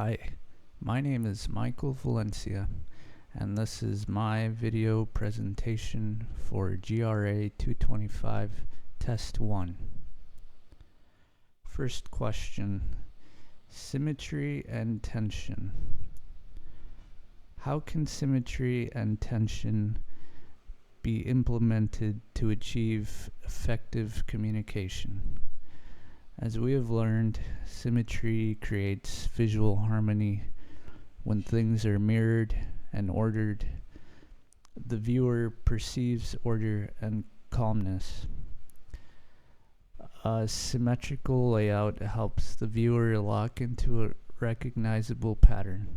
Hi, my name is Michael Valencia, and this is my video presentation for GRA225 Test 1. First question, symmetry and tension. How can symmetry and tension be implemented to achieve effective communication? As we have learned, symmetry creates visual harmony. When things are mirrored and ordered, the viewer perceives order and calmness. A symmetrical layout helps the viewer lock into a recognizable pattern,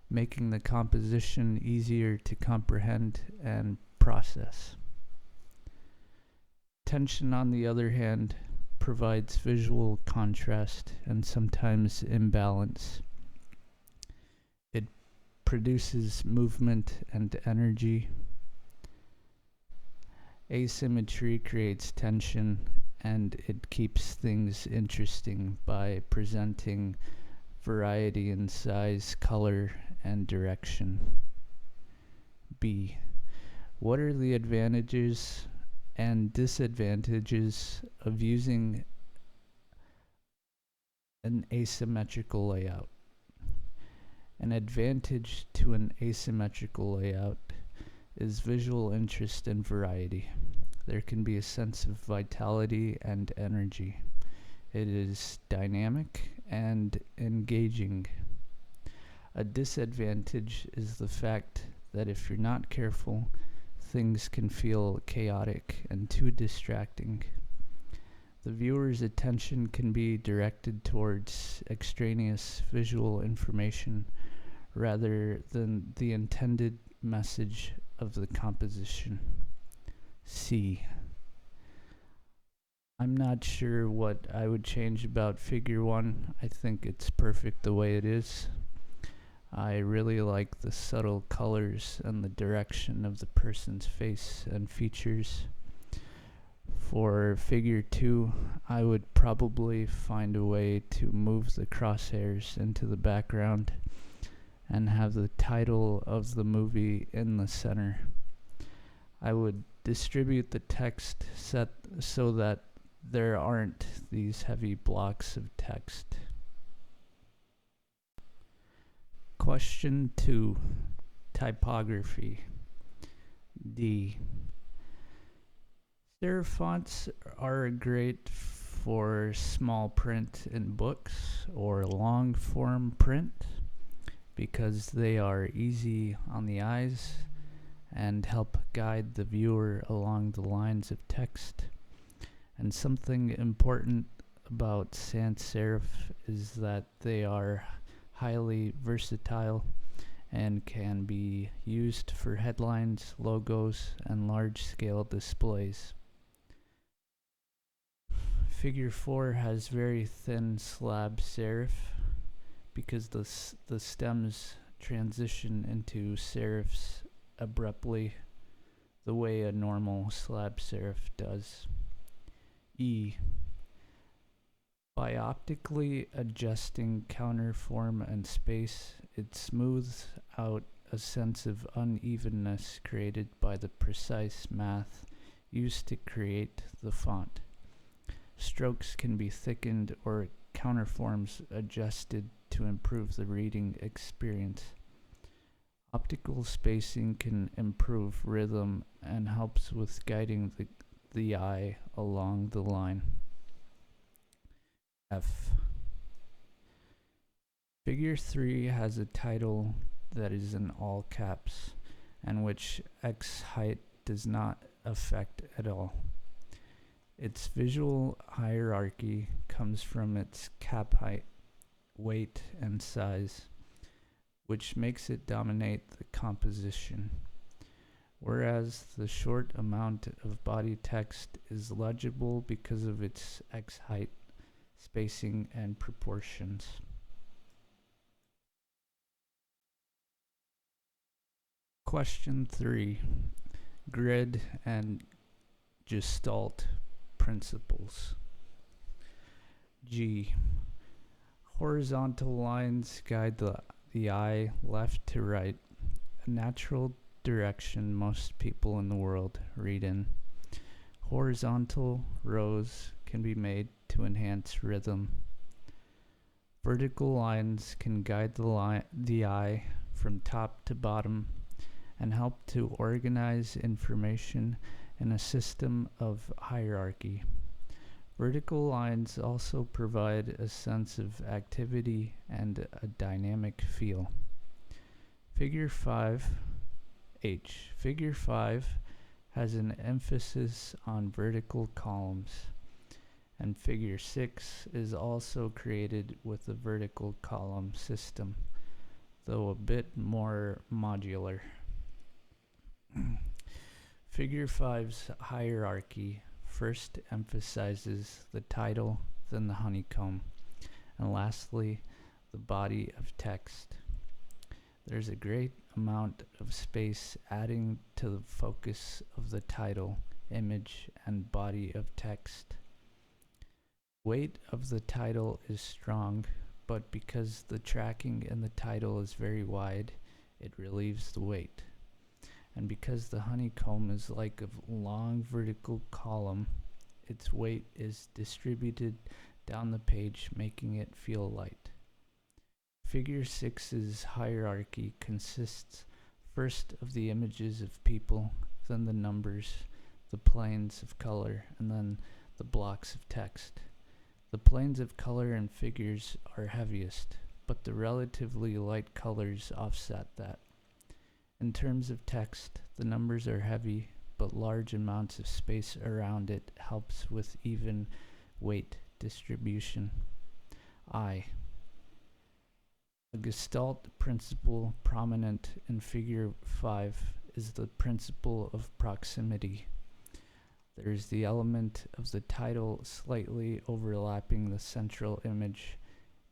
making the composition easier to comprehend and process. Tension, on the other hand, provides visual contrast and sometimes imbalance. It produces movement and energy. Asymmetry creates tension, and it keeps things interesting by presenting variety in size, color, and direction. B. What are the advantages and disadvantages of using an asymmetrical layout? An advantage to an asymmetrical layout is visual interest and variety. There can be a sense of vitality and energy. It is dynamic and engaging. A disadvantage is the fact that if you're not careful, things can feel chaotic and too distracting. The viewer's attention can be directed towards extraneous visual information rather than the intended message of the composition. C. I'm not sure what I would change about Figure 1. I think it's perfect the way it is. I really like the subtle colors and the direction of the person's face and features. For Figure 2, I would probably find a way to move the crosshairs into the background and have the title of the movie in the center. I would distribute the text set so that there aren't these heavy blocks of text. Question 2. Typography. D. Serif fonts are great for small print in books or long form print because they are easy on the eyes and help guide the viewer along the lines of text. And something important about sans serif is that they are highly versatile and can be used for headlines, logos, and large-scale displays. Figure 4 has very thin slab serif because the stems transition into serifs abruptly the way a normal slab serif does. E. By optically adjusting counterform and space, it smooths out a sense of unevenness created by the precise math used to create the font. Strokes can be thickened or counterforms adjusted to improve the reading experience. Optical spacing can improve rhythm and helps with guiding the eye along the line. F. Figure 3 has a title that is in all caps and which X height does not affect at all. Its visual hierarchy comes from its cap height, weight, and size, which makes it dominate the composition, whereas the short amount of body text is legible because of its X height, spacing, and proportions. Question 3. Grid and Gestalt principles. G. Horizontal lines guide the eye left to right, a natural direction most people in the world read in. Horizontal rows can be made to enhance rhythm. Vertical lines can guide the eye from top to bottom and help to organize information in a system of hierarchy. Vertical lines also provide a sense of activity and a dynamic feel. Figure 5H. Figure 5 has an emphasis on vertical columns, and figure 6 is also created with a vertical column system, though a bit more modular. Figure 5's hierarchy first emphasizes the title, then the honeycomb, and lastly, the body of text. There's a great amount of space adding to the focus of the title, image, and body of text. Weight of the title is strong, but because the tracking in the title is very wide, it relieves the weight. And because the honeycomb is like a long vertical column, its weight is distributed down the page, making it feel light. Figure 6's hierarchy consists first of the images of people, then the numbers, the planes of color, and then the blocks of text. The planes of color and figures are heaviest, but the relatively light colors offset that. In terms of text, the numbers are heavy, but large amounts of space around it helps with even weight distribution. A Gestalt principle prominent in Figure 5 is the principle of proximity. There is the element of the title slightly overlapping the central image,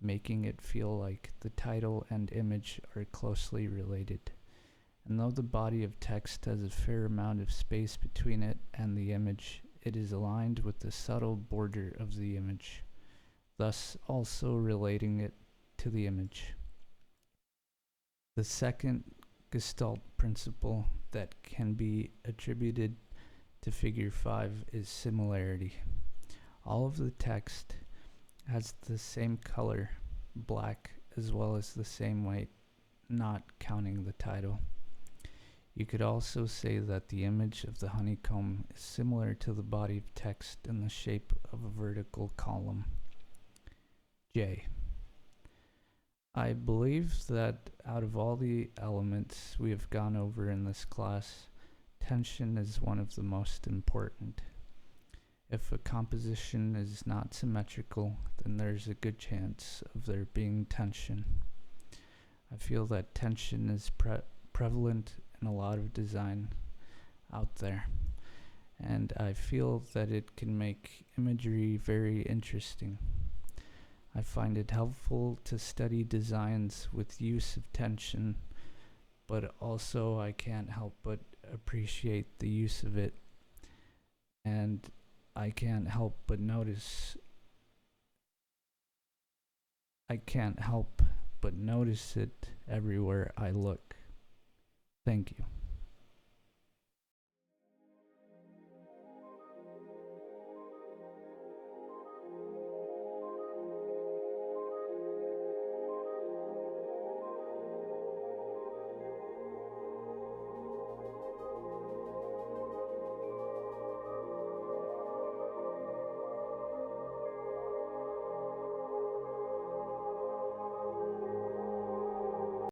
making it feel like the title and image are closely related. And though the body of text has a fair amount of space between it and the image, it is aligned with the subtle border of the image, thus also relating it to the image. The second Gestalt principle that can be attributed to Figure 5 is similarity. All of the text has the same color, black, as well as the same weight, not counting the title. You could also say that the image of the honeycomb is similar to the body of text in the shape of a vertical column. J. I believe that out of all the elements we have gone over in this class, tension is one of the most important. If a composition is not symmetrical, then there's a good chance of there being tension. I feel that tension is prevalent in a lot of design out there, and I feel that it can make imagery very interesting. I find it helpful to study designs with use of tension, but also I can't help but appreciate the use of it, and I can't help but notice it everywhere I look. Thank you.